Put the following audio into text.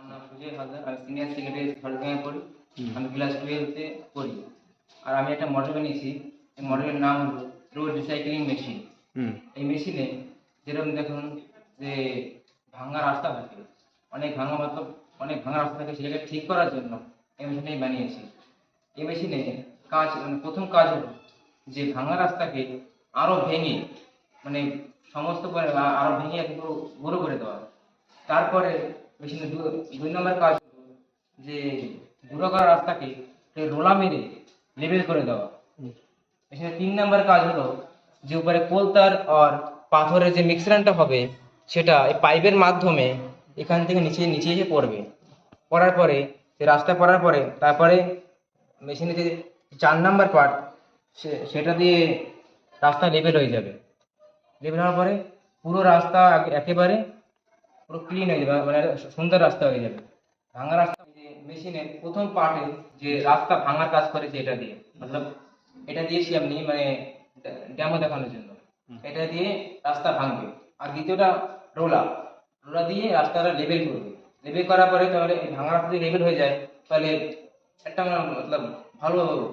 আমার নাম সুজয় হালদার, আমি সিনিয়র সেকেন্ডারি ঝাড়গ্রামে পড়ি। আমি ক্লাস 12-তে পড়ি। আর আমি একটা মডেল বানিয়েছি। এই মডেলের নাম হলো রোড রিসাইক্লিং মেশিন। এই মেশিনে যেরকম দেখুন যে ভাঙা রাস্তা থাকে, অনেক ভাঙা রাস্তা থাকে, সেটাকে ঠিক করার জন্য এই মেশিনটাই বানিয়েছি। এই মেশিনে প্রথম কাজ হলো যে ভাঙা রাস্তাকে আরো ভেঙে, মানে আরো ভেঙে পুরো গুঁড়ো করে দেওয়া। তারপরে মেশিনে দুই নম্বর কাজ হলো যে গুঁড়ো করা রাস্তাকে রোলা মেরে লেবেল করে দেওয়া। মেশিনে 3 নম্বর কাজ হলো যে উপরে কোলতার আর পাথরের যে মিশ্রণটা হবে, সেটা এই পাইপের মাধ্যমে এখান থেকে নিচে নিচে এসে পড়বে। পড়ার পরে সে রাস্তা পড়ার পরে তারপরে মেশিনে যে 4 নম্বর পার্ট, সেটা দিয়ে রাস্তা লেবেল হয়ে যাবে। লেবেল হওয়ার পরে পুরো রাস্তা একেবারে পুরো ক্লিন হয়ে যাবে, মানে সুন্দর রাস্তা হয়ে যাবে। ভাঙা রাস্তা যে মেশিনের প্রথম পার্টে যে রাস্তা ভাঙার কাজ করেছে, এটা দিয়ে মতলব এটা দিয়েছি আপনি, মানে ডেমো দেখানোর জন্য। এটা দিয়ে রাস্তা ভাঙবে। আর দ্বিতীয়টা রোলা রোলা দিয়ে রাস্তাটা লেবেল করবে। লেবেল করার পরে তাহলে ভাঙা রাস্তা যদি লেবেল হয়ে যায়, তাহলে একটা মতলব ভালো হবে।